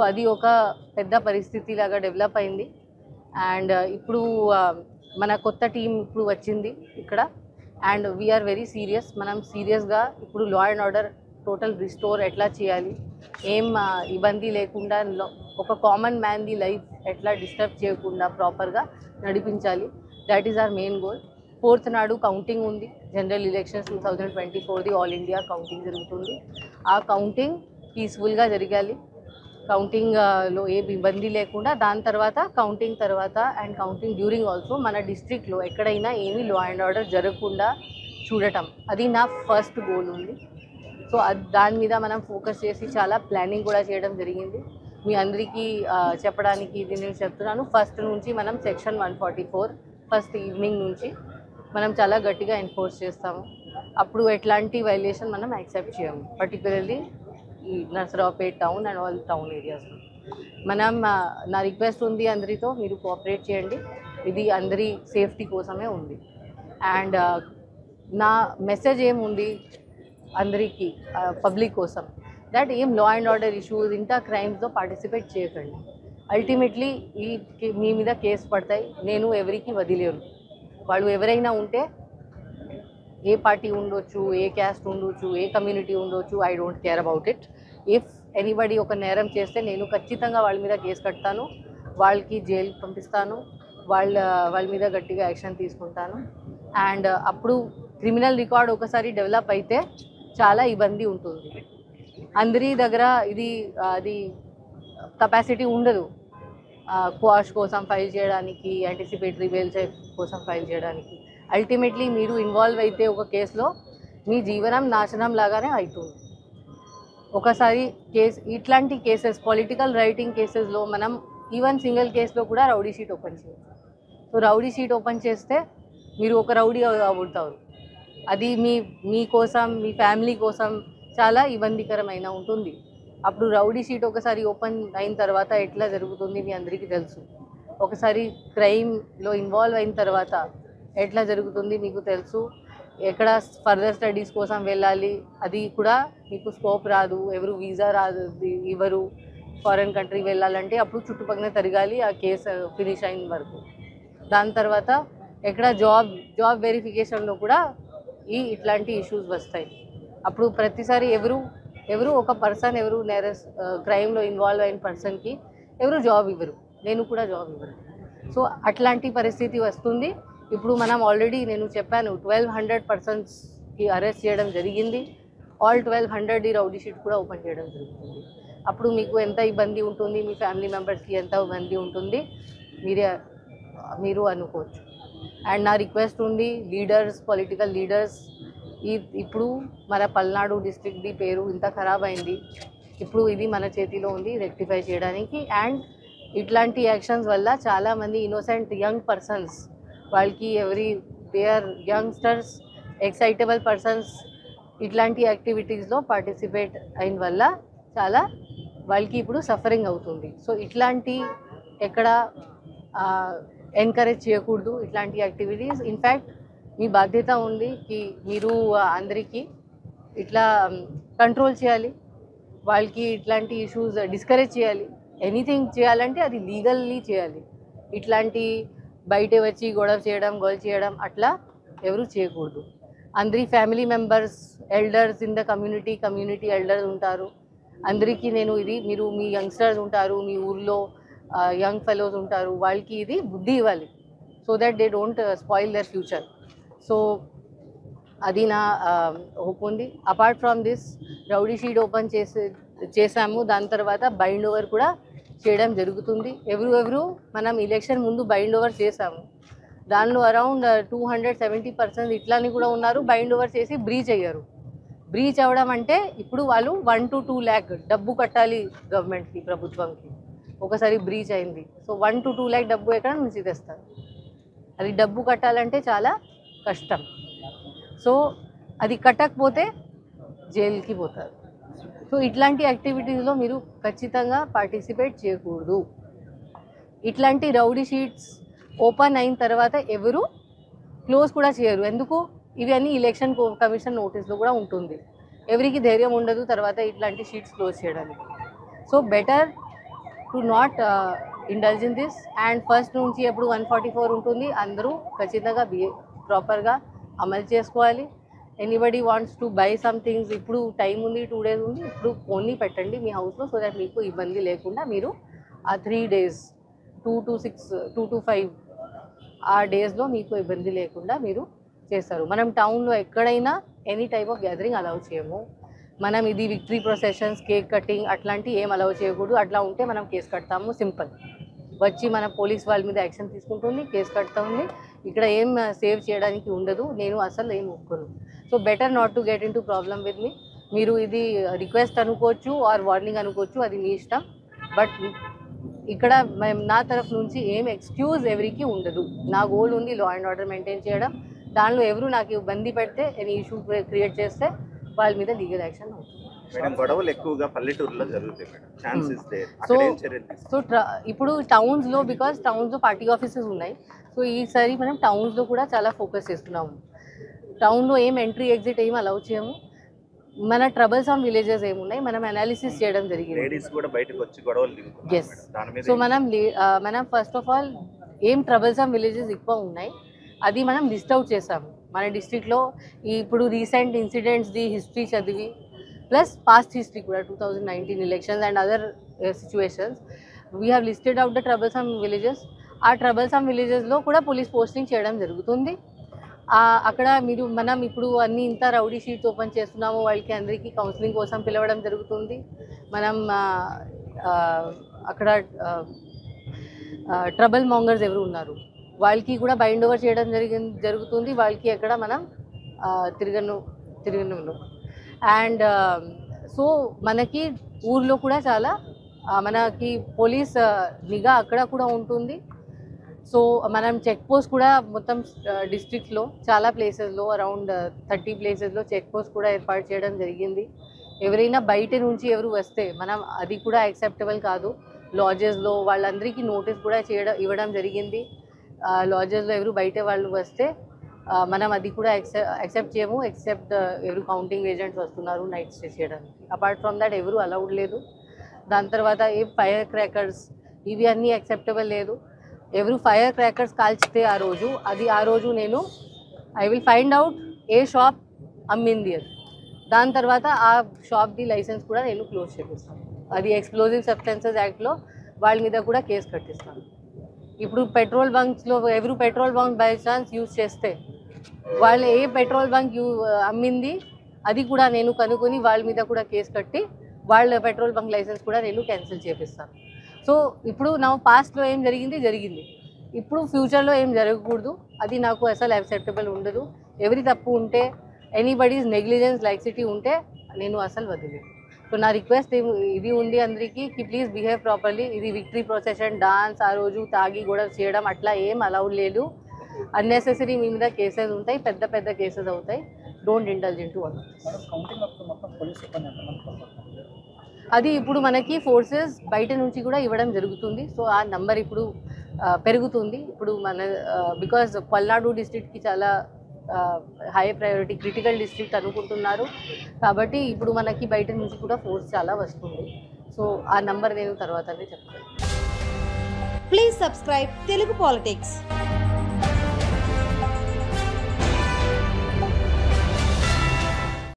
అది ఒక పెద్ద పరిస్థితి లాగా డెవలప్ అయింది. అండ్ ఇప్పుడు మన కొత్త టీం ఇప్పుడు వచ్చింది ఇక్కడ. And we are very serious. మనం సీరియస్గా ఇప్పుడు law and order total restore ఎట్లా చేయాలి, ఏం ఇబ్బంది లేకుండా ఒక కామన్ మ్యాన్ది లైఫ్ ఎట్లా డిస్టర్బ్ చేయకుండా ప్రాపర్గా నడిపించాలి. That is our main goal. 4th నాడు కౌంటింగ్ ఉంది. జనరల్ ఎలక్షన్స్ 2024ది ఆల్ ఇండియా కౌంటింగ్ జరుగుతుంది. ఆ కౌంటింగ్ పీస్ఫుల్గా జరగాలి. కౌంటింగ్లో ఏ ఇబ్బంది లేకుండా, దాని తర్వాత కౌంటింగ్ తర్వాత అండ్ కౌంటింగ్ డ్యూరింగ్ ఆల్సో మన డిస్ట్రిక్ట్లో ఎక్కడైనా ఏమీ లా అండ్ ఆర్డర్ జరగకుండా చూడటం, అది నా ఫస్ట్ గోల్ ఉంది. సో దాని మీద మనం ఫోకస్ చేసి చాలా ప్లానింగ్ కూడా చేయడం జరిగింది. మీ అందరికీ చెప్పడానికి ఇది నేను చెప్తున్నాను. ఫస్ట్ నుంచి మనం సెక్షన్ 144 ఫస్ట్ ఈవినింగ్ నుంచి మనం చాలా గట్టిగా ఎన్ఫోర్స్ చేస్తాము. అప్పుడు ఎట్లాంటి వైలేషన్ మనం యాక్సెప్ట్ చేయము, పర్టికులర్లీ ఈ Narasaraopet town and all town ఏరియాస్లో. మనం నా రిక్వెస్ట్ ఉంది అందరితో, మీరు కోఆపరేట్ చేయండి. ఇది అందరి సేఫ్టీ కోసమే ఉంది. అండ్ నా మెసేజ్ ఏముంది అందరికీ, పబ్లిక్ కోసం, దట్ ఏం లా అండ్ ఆర్డర్ ఇష్యూస్ ఇంత క్రైమ్స్లో పార్టిసిపేట్ చేయకండి. అల్టిమేట్లీ మీ మీద కేసు పడతాయి. నేను ఎవరికి వదిలేను. వాళ్ళు ఎవరైనా ఉంటే, ఏ పార్టీ ఉండొచ్చు, ఏ క్యాస్ట్ ఉండొచ్చు, ఏ కమ్యూనిటీ ఉండొచ్చు, I don't care about it. If anybody ఒక నేరం చేస్తే నేను ఖచ్చితంగా వాళ్ళ మీద కేసు కడతాను, వాళ్ళకి జైలు పంపిస్తాను, వాళ్ళ మీద గట్టిగా యాక్షన్ తీసుకుంటాను. అండ్ అప్పుడు క్రిమినల్ రికార్డ్ ఒకసారి డెవలప్ అయితే చాలా ఇబ్బంది ఉంటుంది. అందరి దగ్గర అది కెపాసిటీ ఉండదు క్వాష్ కోసం ఫైల్ చేయడానికి, యాంటిసిపేటరీ బెయిల్ కోసం ఫైల్ చేయడానికి. అల్టిమేట్లీ మీరు ఇన్వాల్వ్ అయితే ఒక కేసులో మీ జీవనం నాశనం లాగానే అవుతుంది. ఒకసారి ఇట్లాంటి కేసెస్, పొలిటికల్ రైటింగ్ కేసెస్లో మనం ఈవెన్ సింగిల్ కేసులో కూడా రౌడీ షీట్ ఓపెన్ చేయొచ్చు. సో రౌడీ షీట్ ఓపెన్ చేస్తే మీరు ఒక రౌడీ అవుతారు. అది మీ కోసం, మీ ఫ్యామిలీ కోసం చాలా ఇబ్బందికరమైన ఉంటుంది. అప్పుడు రౌడీ షీట్ ఒకసారి ఓపెన్ అయిన తర్వాత ఎట్లా జరుగుతుంది మీ అందరికీ తెలుసు. ఒకసారి క్రైమ్లో ఇన్వాల్వ్ అయిన తర్వాత ఎట్లా జరుగుతుంది మీకు తెలుసు. ఎక్కడ ఫర్దర్ స్టడీస్ కోసం వెళ్ళాలి, అది కూడా మీకు స్కోప్ రాదు. ఎవరు వీసా రాదు, ఇవ్వరు. ఫారెన్ కంట్రీ వెళ్ళాలంటే అప్పుడు చుట్టుపక్కల తిరగాలి ఆ కేసు ఫినిష్ అయిన వరకు. దాని తర్వాత ఎక్కడ జాబ్ వెరిఫికేషన్లో కూడా ఇట్లాంటి ఇష్యూస్ వస్తాయి. అప్పుడు ప్రతిసారి ఎవరు ఒక పర్సన్ ఎవరు క్రైమ్లో ఇన్వాల్వ్ అయిన పర్సన్కి ఎవరు జాబ్ ఇవ్వరు, నేను కూడా జాబ్ ఇవ్వరు. సో అట్లాంటి పరిస్థితి వస్తుంది. ఇప్పుడు మనం ఆల్రెడీ నేను చెప్పాను 1200 పర్సన్స్కి అరెస్ట్ చేయడం జరిగింది. ఆల్ 1200 రౌడీ షీట్ కూడా ఓపెన్ చేయడం జరుగుతుంది. అప్పుడు మీకు ఎంత ఇబ్బంది ఉంటుంది, మీ ఫ్యామిలీ మెంబర్స్కి ఎంత ఇబ్బంది ఉంటుంది మీరు అనుకోవచ్చు. అండ్ నా రిక్వెస్ట్ ఉంది, పొలిటికల్ లీడర్స్, ఇప్పుడు మన పల్నాడు డిస్ట్రిక్ట్ది పేరు ఇంత ఖరాబ్ అయింది. ఇప్పుడు ఇది మన చేతిలో ఉంది రెక్టిఫై చేయడానికి. అండ్ ఇట్లాంటి యాక్షన్స్ వల్ల చాలామంది ఇన్నోసెంట్ యంగ్ పర్సన్స్, వాళ్ళకి they are youngsters, excitable persons ఇట్లాంటి యాక్టివిటీస్లో పార్టిసిపేట్ అయిన వల్ల చాలా వాళ్ళకి ఇప్పుడు సఫరింగ్ అవుతుంది. సో ఇట్లాంటి ఎక్కడ ఎంకరేజ్ చేయకూడదు ఇట్లాంటి యాక్టివిటీస్. ఇన్ఫ్యాక్ట్ మీ బాధ్యత ఉంది మీరు అందరికీ ఇట్లా కంట్రోల్ చేయాలి, వాళ్ళకి ఇట్లాంటి ఇష్యూస్ డిస్కరేజ్ చేయాలి. ఎనీథింగ్ చేయాలంటే అది లీగల్లీ చేయాలి. ఇట్లాంటి బయట వచ్చి గొడవ చేయడం అట్లా ఎవరు చేయకూడదు. అందరి family members, elders in the community elders ఉంటారు. అందరికీ నేను మీరు మీ యంగ్స్టర్స్ ఉంటారు, మీ ఊర్లో యంగ్ ఫెలోస్ ఉంటారు, వాళ్ళకి ఇది బుద్ధి ఇవ్వాలి, so that they don't spoil their future. So అది నా హోప్ ఉంది. Apart from this rowdy sheet open చేసాము. దాని తర్వాత బైండ్ ఓవర్ కూడా చేయడం జరుగుతుంది. ఎవరు మనం ఎలక్షన్ ముందు బైండ్ ఓవర్ చేసాము. దానిలో అరౌండ్ 270% ఇట్లాని కూడా ఉన్నారు బైండ్ ఓవర్ చేసి బ్రీచ్ అయ్యారు. బ్రీచ్ అవ్వడం అంటే ఇప్పుడు వాళ్ళు 1 to 2 lakh డబ్బు కట్టాలి గవర్నమెంట్కి, ప్రభుత్వంకి. ఒకసారి బ్రీచ్ అయింది. సో 1 to 2 lakh డబ్బు ఎక్కడ నుంచి తెస్తారు? అది డబ్బు కట్టాలంటే చాలా కష్టం. సో అది కట్టకపోతే జైలుకి పోతారు. సో ఇట్లాంటి యాక్టివిటీస్లో మీరు ఖచ్చితంగా పార్టిసిపేట్ చేయకూడదు. ఇట్లాంటి రౌడీ షీట్స్ ఓపెన్ అయిన తర్వాత ఎవరు క్లోజ్ కూడా చేయరు. ఎందుకు? ఇవి అన్నీ ఎలక్షన్ కమిషన్ నోటీస్లో కూడా ఉంటుంది. ఎవరికి ధైర్యం ఉండదు తర్వాత ఇట్లాంటి షీట్స్ క్లోజ్ చేయడానికి. So better to not indulge in this. And first నుంచి ఎప్పుడు 144 ఉంటుంది, అందరూ ఖచ్చితంగా ప్రాపర్గా అమలు చేసుకోవాలి. Anybody wants to buy some things, ఇప్పుడు టైం ఉంది, 2 days ఉంది, ఇప్పుడు ఓన్లీ పెట్టండి మీ హౌస్లో, సో దట్ మీకు ఇబ్బంది లేకుండా మీరు ఆ 3 days 2 to 6 2 to 5 ఆ డేస్లో మీకు ఇబ్బంది లేకుండా మీరు చేస్తారు. మనం టౌన్లో ఎక్కడైనా any type of gathering allow చేయము. మనం ఇది విక్టరీ ప్రొసెషన్స్, కేక్ కటింగ్ అట్లాంటివి ఏం అలౌ చేయకూడదు. అట్లా ఉంటే మనం కేసు కడతాము. సింపుల్. వచ్చి మన పోలీస్ వాళ్ళ మీద యాక్షన్ తీసుకుంటుంది, కేసు కడతాము. ఇక్కడ ఏం సేవ్ చేయడానికి ఉండదు. నేను అసలు ఏం ఒప్పుకోను. So better not to get into problem with me. మీరు ఇది రిక్వెస్ట్ అనుకోవచ్చు ఆర్ వార్నింగ్ అనుకోవచ్చు, అది మీ ఇష్టం. బట్ ఇక్కడ నా తరఫు నుంచి ఏం ఎక్స్క్యూజ్ ఎవరికి ఉండదు. నా గోల్ ఉంది లా అండ్ ఆర్డర్ మెయింటైన్ చేయడం. దానిలో ఎవరు నాకు ఇబ్బంది పెడితే, ఎనీ ఇష్యూ క్రియేట్ చేస్తే వాళ్ళ మీద లీగల్ యాక్షన్ అవుతుంది. గొడవలు ఎక్కువగా పల్లెటూరులో జరుగుతాయి మేడం. సో ఇప్పుడు టౌన్స్లో, బికాస్ టౌన్స్లో పార్టీ ఆఫీసెస్ ఉన్నాయి, సో ఈసారి మనం టౌన్స్లో కూడా చాలా ఫోకస్ చేస్తున్నాము. టౌన్లో ఏం ఎంట్రీ ఎగ్జిట్ ఏం అలౌ చేయము. మన ట్రబుల్సమ్ విలేజెస్ ఏమున్నాయి మనం అనాలిసిస్ చేయడం జరిగింది. ఎస్. సో మనం ఫస్ట్ ఆఫ్ ఆల్ ఏం ట్రబుల్సమ్ విలేజెస్ ఎక్కువ ఉన్నాయి అది మనం లిస్ట్ అవుట్ చేసాము. మన డిస్ట్రిక్ట్లో ఇప్పుడు రీసెంట్ ఇన్సిడెంట్స్ది హిస్టరీ చదివి, ప్లస్ పాస్ట్ హిస్టరీ కూడా 2019 elections and other situations, we have listed out the troublesome villages. ఆ ట్రబుల్సమ్ విలేజెస్లో కూడా పోలీస్ పోస్టింగ్ చేయడం జరుగుతుంది. అక్కడ మనం ఇప్పుడు అన్ని ఇంత రౌడీ షీట్స్ ఓపెన్ చేస్తున్నాము, వాళ్ళకి అందరికీ కౌన్సిలింగ్ కోసం పిలవడం జరుగుతుంది. మనం అక్కడ ట్రబుల్ మాంగర్స్ ఎవరు ఉన్నారు వాళ్ళకి కూడా బైండ్ ఓవర్ చేయడం జరుగుతుంది. వాళ్ళకి ఎక్కడ మనం తిరగను. అండ్ సో మనకి ఊర్లో కూడా చాలా మనకి పోలీస్ నిఘా అక్కడ కూడా ఉంటుంది. సో మనం చెక్ పోస్ట్ కూడా మొత్తం డిస్ట్రిక్ట్లో చాలా ప్లేసెస్లో అరౌండ్ 30 ప్లేసెస్లో చెక్ పోస్ట్ కూడా ఏర్పాటు చేయడం జరిగింది. ఎవరైనా బయట నుంచి ఎవరు వస్తే మనం అది కూడా యాక్సెప్టబుల్ కాదు. లాడ్జెస్లో వాళ్ళందరికీ నోటీస్ కూడా ఇవ్వడం జరిగింది. లాడ్జెస్లో ఎవరు బయట వాళ్ళు వస్తే మనం అది కూడా యాక్సెప్ట్ చేయము, ఎక్సెప్ట్ ఎవరు కౌంటింగ్ ఏజెంట్స్ వస్తున్నారు నైట్ స్టే చేయడానికి. అపార్ట్ ఫ్రమ్ దాట్ ఎవరు అలౌడ్ లేదు. దాని తర్వాత ఏ ఫైర్ క్రాకర్స్ ఇవి అన్నీ యాక్సెప్టబుల్ లేదు. ఎవరు ఫైర్ క్రాకర్స్ కాల్చితే ఆ రోజు నేను ఐ విల్ ఫైండ్ అవుట్ ఏ షాప్ అమ్మింది అది. దాని తర్వాత ఆ షాప్ది లైసెన్స్ కూడా నేను క్లోజ్ చేపిస్తాను. అది ఎక్స్ప్లోజివ్ సబ్స్టెన్సెస్ యాక్ట్లో వాళ్ళ మీద కూడా కేసు కట్టిస్తాను. ఇప్పుడు పెట్రోల్ బంక్స్లో ఎవరు petrol bunk by chance use చేస్తే వాళ్ళు ఏ పెట్రోల్ బంక్ అమ్మింది అది కూడా నేను కనుక్కొని వాళ్ళ మీద కూడా కేసు కట్టి వాళ్ళ పెట్రోల్ బంక్ లైసెన్స్ కూడా నేను క్యాన్సిల్ చేపిస్తాను. సో ఇప్పుడు నా పాస్ట్లో ఏం జరిగింది, ఇప్పుడు ఫ్యూచర్లో ఏం జరగకూడదు. అది నాకు అసలు యాక్సెప్టబుల్ ఉండదు. ఎవరి తప్పు ఉంటే, ఎనీబడీస్ నెగ్లిజెన్స్ లైక్సిటీ ఉంటే నేను అసలు వదిలేదు. సో నా రిక్వెస్ట్ ఇది ఉంది అందరికీ కి ప్లీజ్ బిహేవ్ ప్రాపర్లీ. ఇది విక్టరీ ప్రొసెషన్, డాన్స్, ఆ రోజు తాగి గొడవ చేయడం అట్లా ఏం అలౌడ్ లేదు. అన్నెసెసరీ మీ మీద కేసెస్ ఉంటాయి, పెద్ద కేసెస్ అవుతాయి. Don't indulge in to all. అది ఇప్పుడు మనకి ఫోర్సెస్ బయట నుంచి కూడా ఇవ్వడం జరుగుతుంది. సో ఆ నంబర్ ఇప్పుడు పెరుగుతుంది. ఇప్పుడు బికాజ్ పల్నాడు డిస్ట్రిక్ట్కి చాలా హై ప్రయారిటీ క్రిటికల్ డిస్ట్రిక్ట్ అనుకుంటున్నారు కాబట్టి ఇప్పుడు మనకి బయట నుంచి కూడా ఫోర్స్ చాలా వస్తుంది. సో ఆ నంబర్ నేను తర్వాతనే చెప్తాను. Please subscribe Telugu politics.